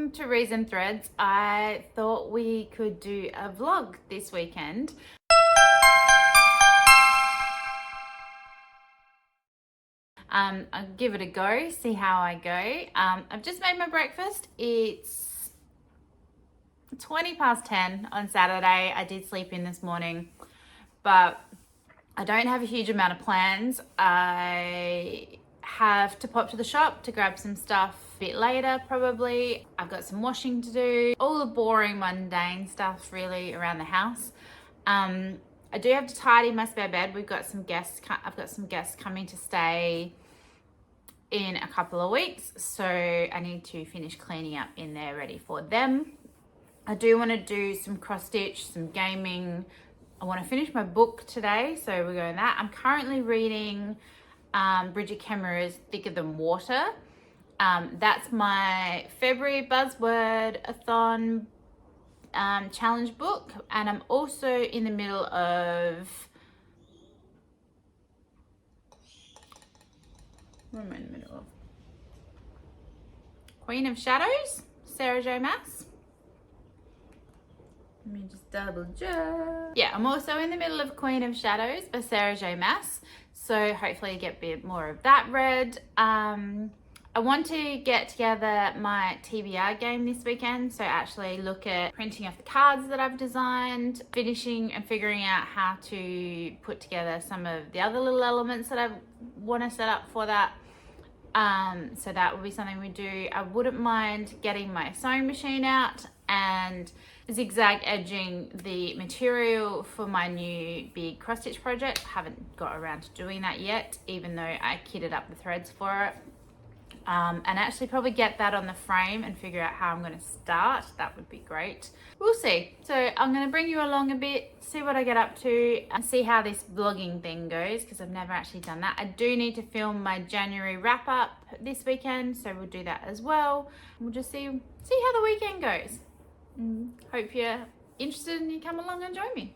welcome to Reads and Threads. I thought we could do a vlog this weekend. I'll give it a go, see how I go. I've just made my breakfast. It's 20 past 10 on Saturday. I did sleep in this morning, but I don't have a huge amount of plans. I have to pop to the shop to grab some stuff a bit later probably. I've got some washing to do, all the boring mundane stuff really around the house. I do have to tidy my spare bed. I've got some guests coming to stay in a couple of weeks, so I need to finish cleaning up in there ready for them. I do want to do some cross stitch, some gaming. I want to finish my book today, so we're going that. I'm currently reading Bridget Kemmerer's Thicker Than Water. That's my February Buzzwordathon challenge book, and I'm also in the middle of, what am I in the middle of? Queen of Shadows, Sarah J. Maas. Let me just double check. Yeah, I'm also in the middle of Queen of Shadows by Sarah J. Maas, so hopefully get a bit more of that read. I want to get together my TBR game this weekend, so actually look at printing off the cards that I've designed, finishing and figuring out how to put together some of the other little elements that I want to set up for that. So that will be something we do. I wouldn't mind getting my sewing machine out and zigzag edging the material for my new big cross stitch project. I haven't got around to doing that yet, even though I kitted up the threads for it. And actually probably get that on the frame and figure out how I'm going to start. That would be great. We'll see. So I'm going to bring you along a bit, see what I get up to, and see how this vlogging thing goes, because I've never actually done that. I do need to film my January wrap up this weekend, so we'll do that as well. We'll just see how the weekend goes. Hope you're interested and you come along and join me.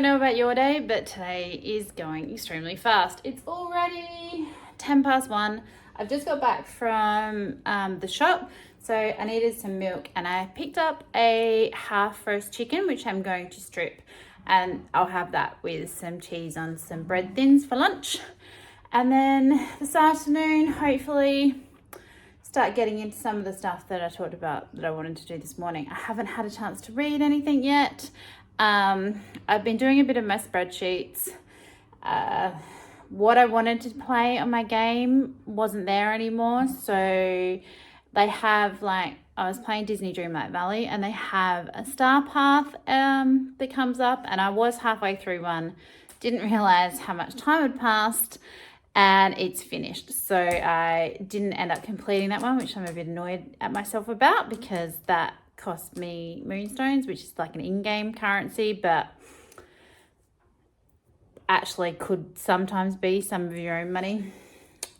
About your day, but today is going extremely fast. It's already 10 past 1. I've just got back from the shop, so I needed some milk, and I picked up a half roast chicken, which I'm going to strip, and I'll have that with some cheese on some bread thins for lunch. And then this afternoon, hopefully start getting into some of the stuff that I talked about that I wanted to do this morning. I haven't had a chance to read anything yet. I've been doing a bit of my spreadsheets. What I wanted to play on my game wasn't there anymore, so they have, like, I was playing Disney Dreamlight Valley, and they have a star path that comes up, and I was halfway through one, didn't realize how much time had passed, and it's finished. So I didn't end up completing that one, which I'm a bit annoyed at myself about, because that cost me moonstones, which is like an in-game currency, but actually could sometimes be some of your own money.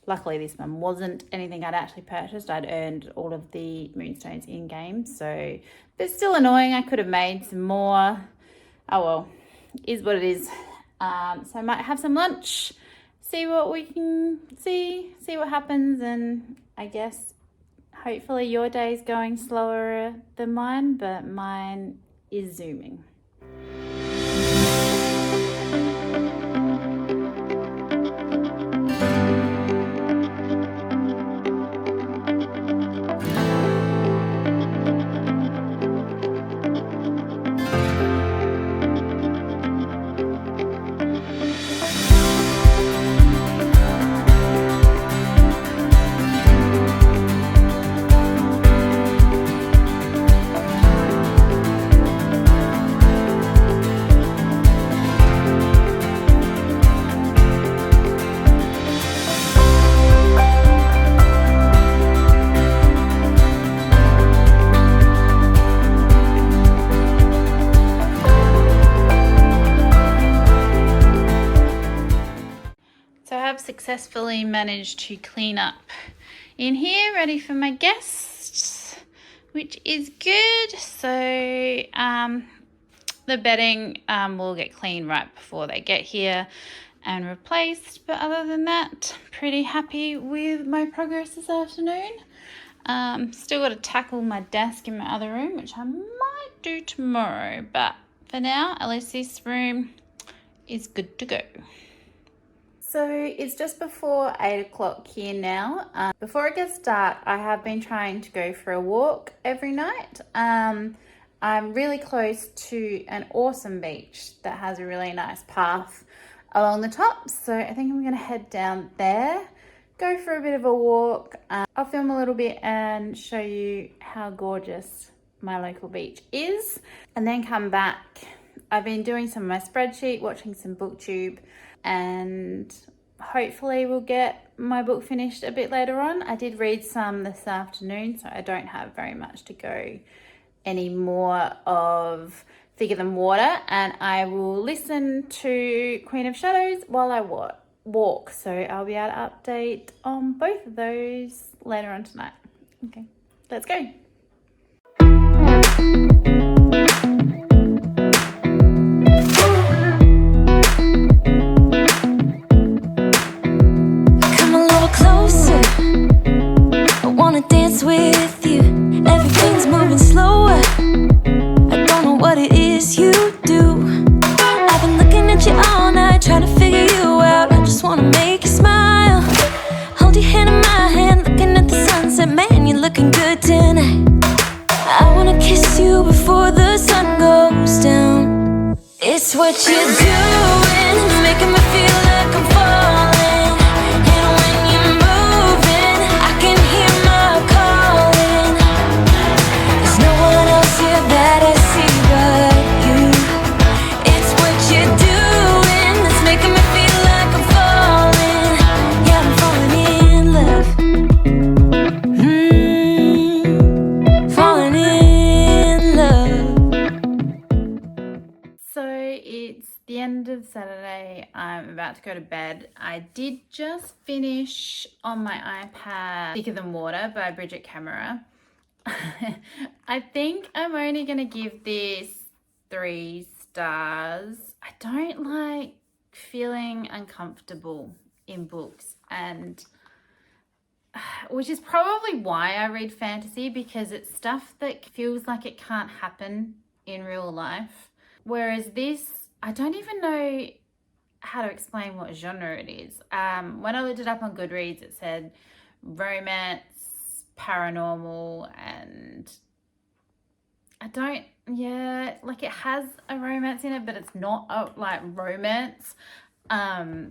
Luckily, this one wasn't anything I'd actually purchased. I'd earned all of the moonstones in-game, so but still annoying. I could have made some more. Oh well, is what it is. So I might have some lunch, see what we can see what happens, and I guess hopefully your day's going slower than mine, but mine is zooming. Successfully managed to clean up in here, ready for my guests, which is good. So the bedding will get cleaned right before they get here and replaced, but other than that, pretty happy with my progress this afternoon. Still got to tackle my desk in my other room, which I might do tomorrow, but for now, at least this room is good to go. So it's just before 8 o'clock here now. Before it gets dark, I have been trying to go for a walk every night. I'm really close to an awesome beach that has a really nice path along the top. So I think I'm going to head down there, go for a bit of a walk. I'll film a little bit and show you how gorgeous my local beach is, and then come back. I've been doing some of my spreadsheet, watching some booktube, and hopefully we'll get my book finished a bit later on. I did read some this afternoon, so I don't have very much to go any more of Thicker Than Water, and I will listen to Queen of Shadows while I walk, so I'll be able to update on both of those later on tonight. Okay, let's go. With you, everything's moving slower. I don't know what it is you do. I've been looking at you all night, trying to figure you out. I just wanna make you smile. Hold your hand in my hand, looking at the sunset. Man, you're looking good tonight. I wanna kiss you before the sun goes down. It's what you're doing, it's making me feel like I'm falling. And when you're moving, I can hear my calling. There's no one else here that I see but you. It's what you're doing that's making me feel like I'm falling. Yeah, I'm falling in love. So it's the end of Saturday. I'm about to go to bed. I did just finish on my iPad Thicker Than Water by Bridget Camera. I think I'm only going to give this 3 stars. I don't like feeling uncomfortable in books, and which is probably why I read fantasy, because it's stuff that feels like it can't happen in real life. Whereas this, I don't even know how to explain what genre it is. When I looked it up on Goodreads, it said romance, paranormal, and like it has a romance in it, but it's not a romance. So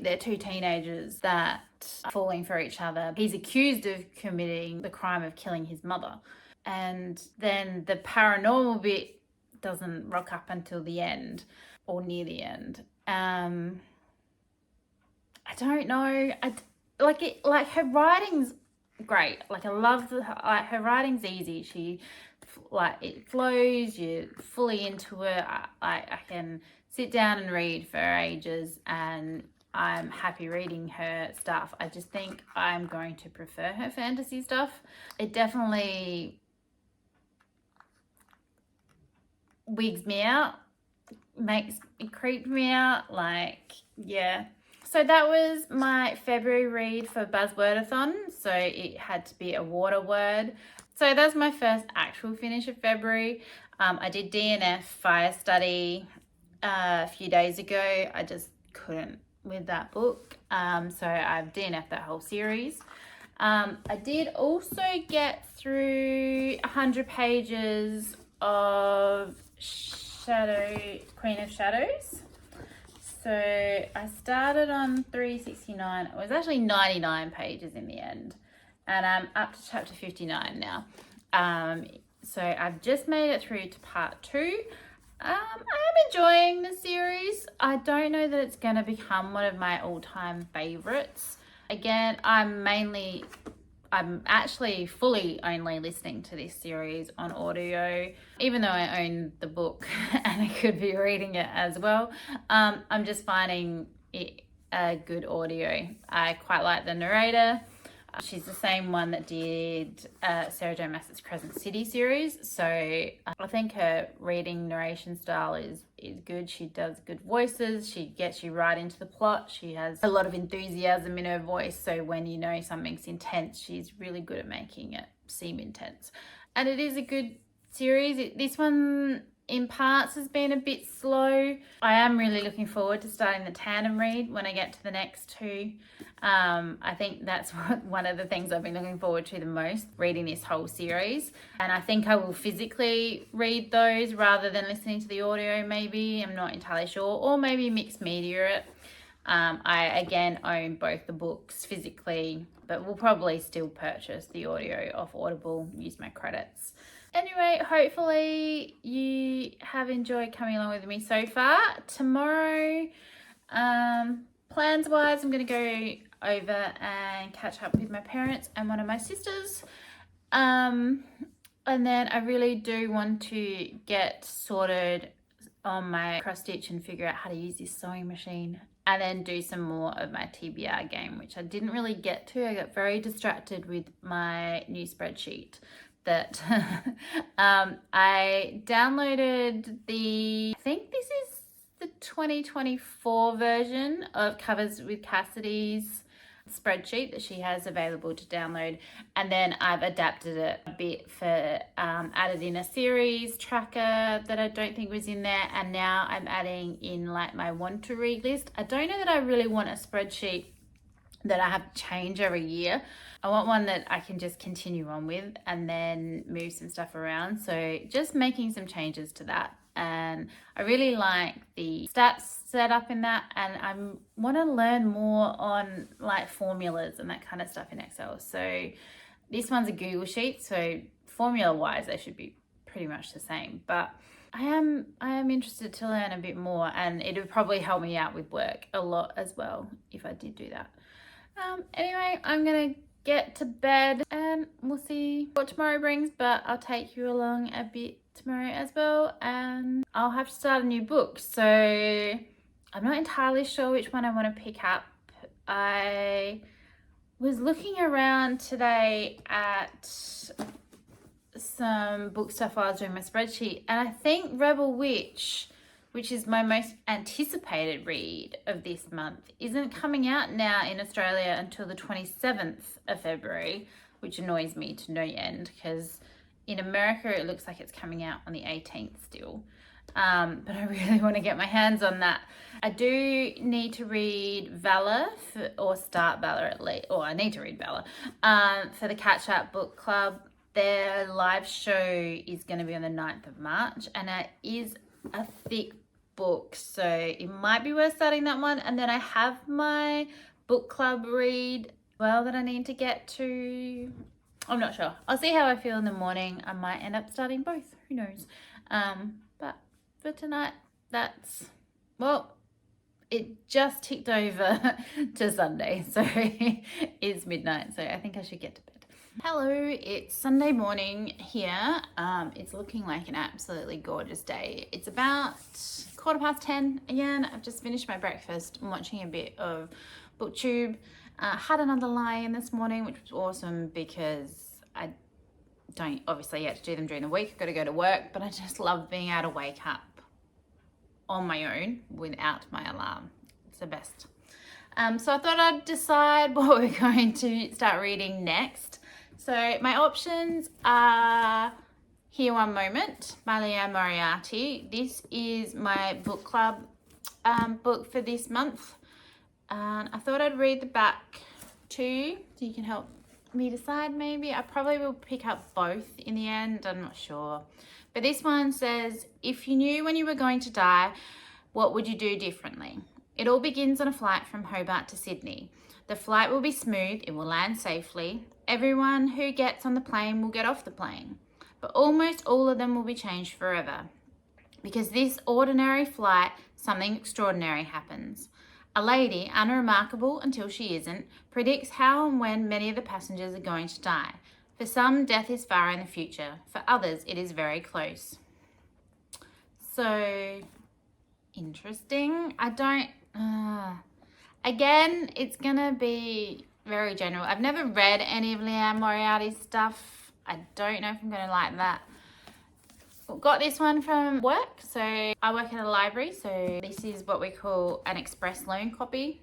they're 2 teenagers that are falling for each other. He's accused of committing the crime of killing his mother, and then the paranormal bit doesn't rock up until the end. or near the end. I don't know. Like her writing's great. Like I love her writing's easy. She it flows. You're fully into it. I can sit down and read for ages, and I'm happy reading her stuff. I just think I'm going to prefer her fantasy stuff. It definitely wigs me out, it creeped me out. Like, yeah. So that was my February read for Buzzwordathon. So it had to be a water word. So that's my first actual finish of February. I did DNF Fire Study a few days ago. I just couldn't with that book. So I've DNF'd that whole series. I did also get through 100 pages of Queen of Shadows. So I started on 369. It was actually 99 pages in the end, and I'm up to chapter 59 now. So I've just made it through to part 2. I am enjoying the series. I don't know that it's going to become one of my all-time favorites. Again, I'm actually fully only listening to this series on audio, even though I own the book and I could be reading it as well. I'm just finding it a good audio. I quite like the narrator. She's the same one that did Sarah J. Maas's Crescent City series. So I think her reading narration style is good. She does good voices. She gets you right into the plot. She has a lot of enthusiasm in her voice. So when you know something's intense, she's really good at making it seem intense. And it is a good series. This one in parts has been a bit slow. I am really looking forward to starting the tandem read when I get to the next 2. I think that's one of the things I've been looking forward to the most, reading this whole series. And I think I will physically read those rather than listening to the audio, maybe. I'm not entirely sure. Or maybe mixed media it. I, again, own both the books physically, but will probably still purchase the audio off Audible, use my credits. Anyway, hopefully you have enjoyed coming along with me so far. Tomorrow, plans-wise, I'm going to go over and catch up with my parents and one of my sisters. And then I really do want to get sorted on my cross stitch and figure out how to use this sewing machine, and then do some more of my TBR game, which I didn't really get to. I got very distracted with my new spreadsheet that I downloaded I think this is the 2024 version of Covers with Cassidy's spreadsheet that she has available to download, and then I've adapted it a bit for added in a series tracker that I don't think was in there, and now I'm adding in like my want to read list. I don't know that I really want a spreadsheet that I have to change every year. I want one that I can just continue on with and then move some stuff around. So just making some changes to that. And I really like the stats set up in that, and I want to learn more on like formulas and that kind of stuff in Excel. So this one's a Google sheet, so formula wise they should be pretty much the same, but I am interested to learn a bit more, and it would probably help me out with work a lot as well if I did do that. Anyway, I'm gonna get to bed and we'll see what tomorrow brings, but I'll take you along a bit tomorrow as well, and I'll have to start a new book, so I'm not entirely sure which one I want to pick up. I was looking around today at some book stuff while I was doing my spreadsheet, and I think Rebel Witch, which is my most anticipated read of this month, isn't coming out now in Australia until the 27th of February, which annoys me to no end, because in America it looks like it's coming out on the 18th still. But I really want to get my hands on that. I do need to read Valor, or start Valor at least, or I need to read Valor for the Catch Up Book Club. Their live show is going to be on the 9th of March, and it is a thick book, so it might be worth starting that one. And then I have my book club read well that I need to get to. I'm not sure. I'll see how I feel in the morning. I might end up starting both. Who knows? But for tonight, that's well, it just ticked over to Sunday, so it's midnight, so I think I should get to bed. Hello, it's Sunday morning here. It's looking like an absolutely gorgeous day. It's about 10:15 again. I've just finished my breakfast. I'm watching a bit of BookTube. Had another lie-in this morning, which was awesome because I don't obviously get to do them during the week. I've got to go to work, but I just love being able to wake up on my own without my alarm. It's the best. So I thought I'd decide what we're going to start reading next. So my options are Here One Moment by Liane Moriarty. This is my book club book for this month. And I thought I'd read the back too, so you can help me decide maybe. I probably will pick up both in the end, I'm not sure. But this one says, if you knew when you were going to die, what would you do differently? It all begins on a flight from Hobart to Sydney. The flight will be smooth, it will land safely. Everyone who gets on the plane will get off the plane. But almost all of them will be changed forever. Because this ordinary flight, something extraordinary happens. A lady, unremarkable until she isn't, predicts how and when many of the passengers are going to die. For some, death is far in the future. For others, it is very close. So, interesting. Again, it's gonna be very general. I've never read any of Liane Moriarty's stuff. I don't know if I'm gonna like that. Got this one from work. So I work at a library, so this is what we call an express loan copy.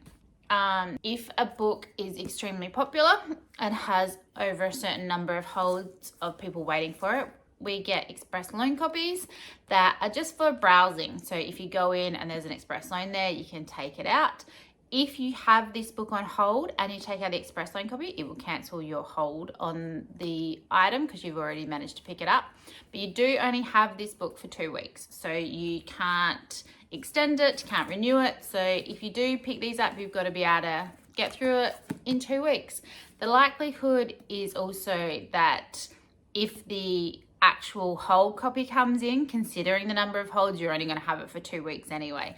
If a book is extremely popular and has over a certain number of holds of people waiting for it, we get express loan copies that are just for browsing. So if you go in and there's an express loan there, you can take it out. If you have this book on hold and you take out the express loan copy, it will cancel your hold on the item because you've already managed to pick it up. But you do only have this book for 2 weeks, so you can't extend it, can't renew it. So if you do pick these up, you've got to be able to get through it in 2 weeks. The likelihood is also that if the actual hold copy comes in, considering the number of holds, you're only going to have it for 2 weeks anyway.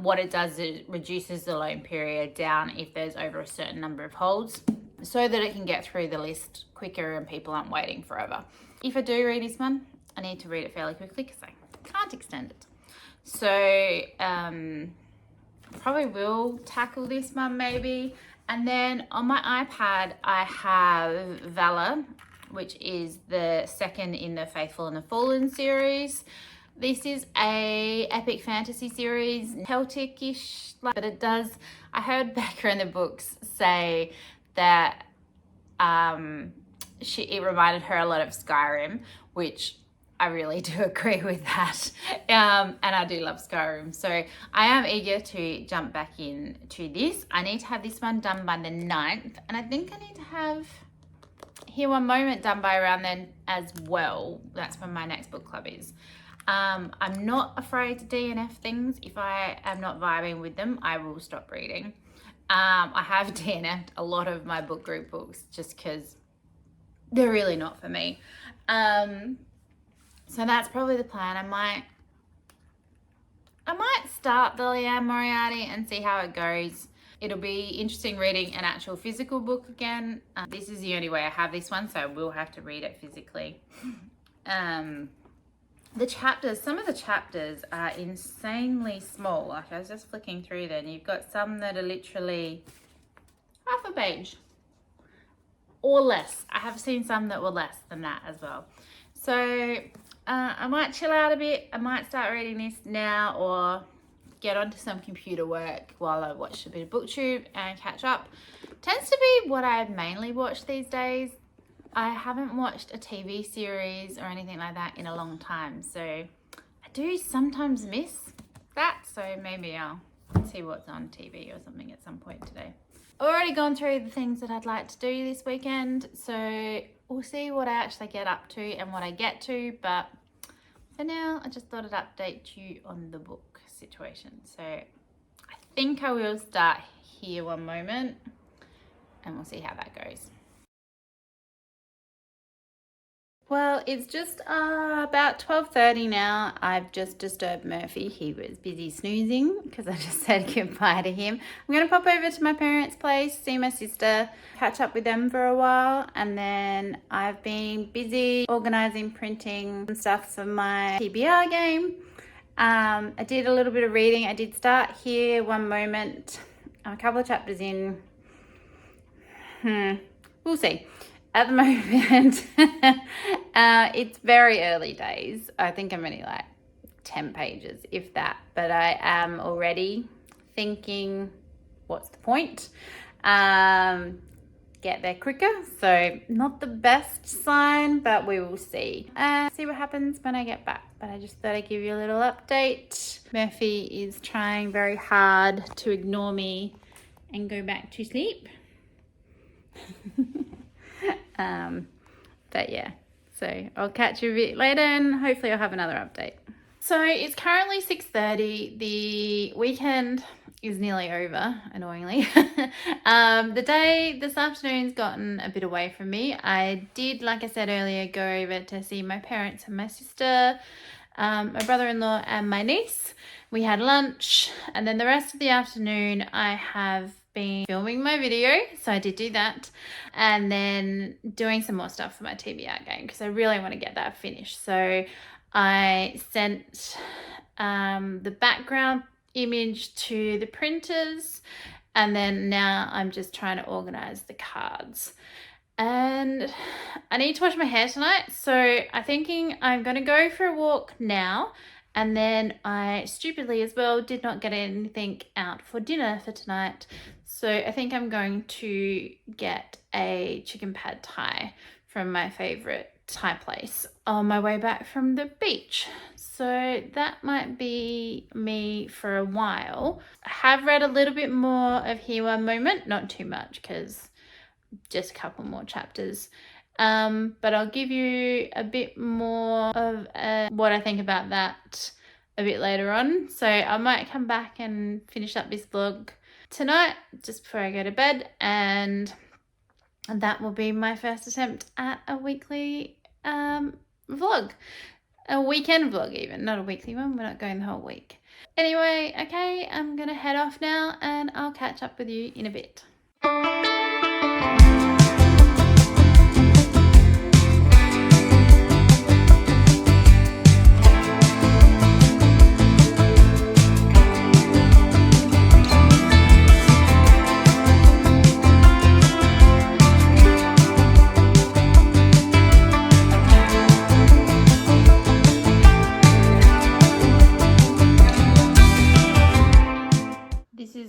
What it does is it reduces the loan period down if there's over a certain number of holds so that it can get through the list quicker and people aren't waiting forever. If I do read this one, I need to read it fairly quickly because I can't extend it. So probably will tackle this one maybe. And then on my iPad, I have Valor, which is the second in the Faithful and the Fallen series. This is a epic fantasy series, Celtic-ish, but it does, I heard Becca in the books say that it reminded her a lot of Skyrim, which I really do agree with that. And I do love Skyrim. So I am eager to jump back into this. I need to have this one done by the 9th. And I think I need to have Here One Moment done by around then as well. That's when my next book club is. I'm not afraid to DNF things. If I am not vibing with them, I will stop reading. I have DNF'd a lot of my book group books just because they're really not for me. So that's probably the plan. I might start the Liane Moriarty and see how it goes. It'll be interesting reading an actual physical book again. This is the only way I have this one, so I will have to read it physically. The chapters, some of the chapters are insanely small. Like I was just flicking through there and you've got some that are literally half a page or less. I have seen some that were less than that as well. So I might chill out a bit. I might start reading this now or get onto some computer work while I watch a bit of BookTube and catch up. Tends to be what I mainly watch these days. I haven't watched a TV series or anything like that in a long time, so I do sometimes miss that, so maybe I'll see what's on TV or something at some point today. I've already gone through the things that I'd like to do this weekend, so we'll see what I actually get up to and what I get to, but for now I just thought I'd update you on the book situation. So I think I will start Here One Moment and we'll see how that goes. Well, it's just about 12:30 now. I've just disturbed Murphy. He was busy snoozing because I just said goodbye to him. I'm going to pop over to my parents' place, see my sister, catch up with them for a while, and then I've been busy organising, printing some stuff for my TBR game. I did a little bit of reading. I did start Here One Moment. I'm a couple of chapters in. We'll see. At the moment, it's very early days. I think I'm only like 10 pages, if that. But I am already thinking, what's the point? Get there quicker. So not the best sign, but we will see. See what happens when I get back. But I just thought I'd give you a little update. Murphy is trying very hard to ignore me and go back to sleep. But yeah, so I'll catch you a bit later and hopefully I'll have another update. So it's currently 6:30. The weekend is nearly over, annoyingly. The day this afternoon's gotten a bit away from me. I did, like I said earlier, go over to see my parents and my sister, my brother-in-law and my niece. We had lunch, and then the rest of the afternoon I have been filming my video, so I did do that, and then doing some more stuff for my TBR game because I really want to get that finished. So I sent the background image to the printers, and then now I'm just trying to organize the cards. And I need to wash my hair tonight, so I'm thinking I'm going to go for a walk now. And then I stupidly as well did not get anything out for dinner for tonight. So I think I'm going to get a chicken pad thai from my favourite Thai place on my way back from the beach. So that might be me for a while. I have read a little bit more of Here One Moment, not too much because just a couple more chapters. But I'll give you a bit more of what I think about that a bit later on. So I might come back and finish up this vlog tonight just before I go to bed, and that will be my first attempt at a weekly vlog. A weekend vlog even, not a weekly one. We're not going the whole week. Anyway, okay, I'm gonna head off now and I'll catch up with you in a bit.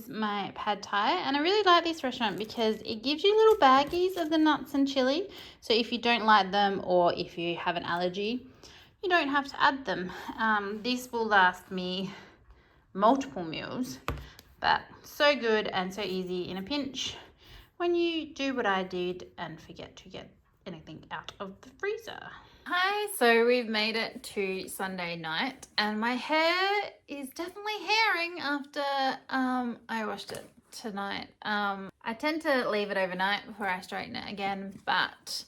My pad thai, and I really like this restaurant because it gives you little baggies of the nuts and chili, so if you don't like them or if you have an allergy, you don't have to add them. This will last me multiple meals, but so good and so easy in a pinch when you do what I did and forget to get anything out of the freezer. Hi, so we've made it to Sunday night and my hair is definitely hairing after I washed it tonight. I tend to leave it overnight before I straighten it again, but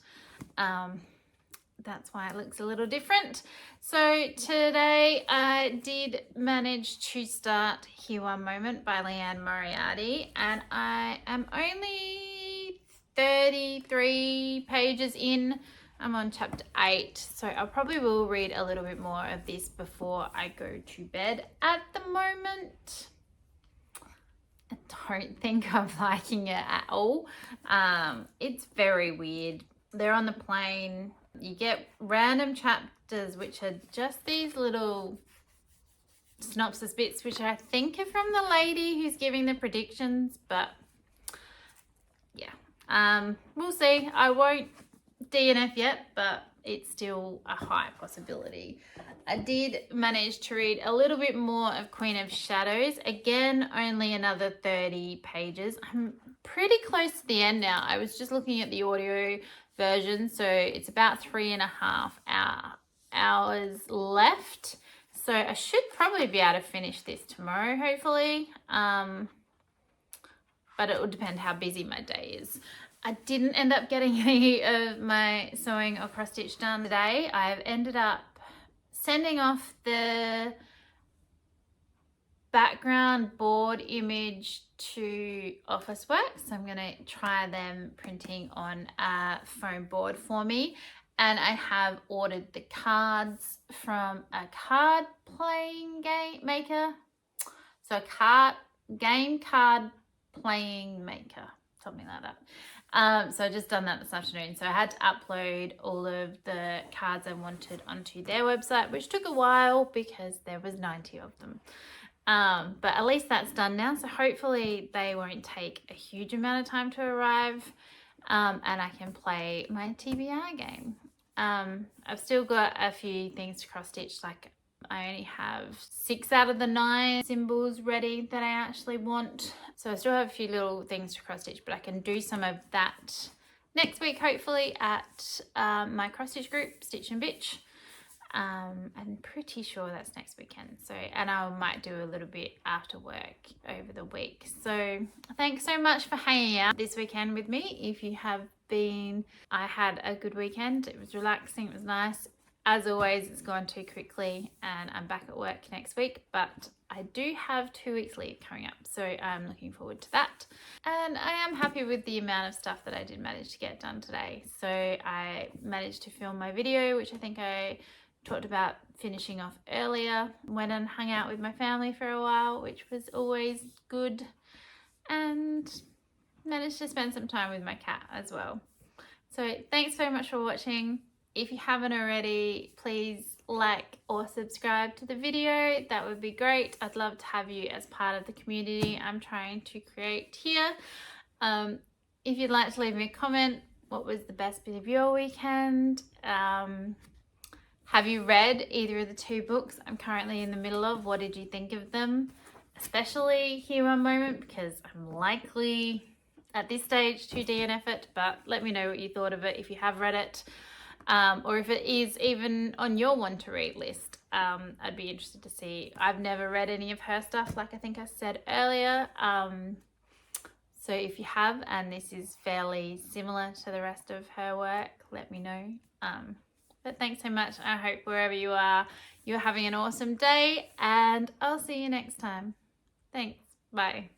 that's why it looks a little different. So today I did manage to start Here One Moment by Leanne Moriarty, and I am only 33 pages in. I'm on chapter 8, so I probably will read a little bit more of this before I go to bed. At the moment, I don't think I'm liking it at all. It's very weird. They're on the plane. You get random chapters, which are just these little synopsis bits, which I think are from the lady who's giving the predictions, but yeah, we'll see. I won't DNF yet, but it's still a high possibility. I did manage to read a little bit more of Queen of Shadows. Again, only another 30 pages. I'm pretty close to the end now. I was just looking at the audio version, so it's about 3.5 hours left. So I should probably be able to finish this tomorrow, hopefully. but it will depend how busy my day is. I didn't end up getting any of my sewing or cross stitch done today. I've ended up sending off the background board image to Officeworks. So I'm going to try them printing on a foam board for me. And I have ordered the cards from a card playing game maker. So a game card playing maker, something like that. So I just done that this afternoon. So I had to upload all of the cards I wanted onto their website, which took a while because there was 90 of them. But at least that's done now. So hopefully they won't take a huge amount of time to arrive. And I can play my TBR game. I've still got a few things to cross stitch. Like I only have 6 out of the 9 symbols ready that I actually want. So I still have a few little things to cross stitch, but I can do some of that next week, hopefully at my cross stitch group, Stitch and Bitch. I'm pretty sure that's next weekend. So, and I might do a little bit after work over the week. So thanks so much for hanging out this weekend with me. If you have been, I had a good weekend. It was relaxing. It was nice. As always, it's gone too quickly and I'm back at work next week, but I do have 2 weeks leave coming up. So I'm looking forward to that. And I am happy with the amount of stuff that I did manage to get done today. So I managed to film my video, which I think I talked about finishing off earlier. Went and hung out with my family for a while, which was always good. And managed to spend some time with my cat as well. So thanks very much for watching. If you haven't already, please like or subscribe to the video. That would be great. I'd love to have you as part of the community I'm trying to create here. If you'd like to leave me a comment, what was the best bit of your weekend? Have you read either of the 2 books I'm currently in the middle of? What did you think of them? Especially Here One Moment, because I'm likely at this stage to DNF it, but let me know what you thought of it if you have read it. Or if it is even on your want to read list. I'd be interested to see. I've never read any of her stuff, like I think I said earlier. So if you have, and this is fairly similar to the rest of her work, let me know. But thanks so much. I hope wherever you are, you're having an awesome day, and I'll see you next time. Thanks. Bye.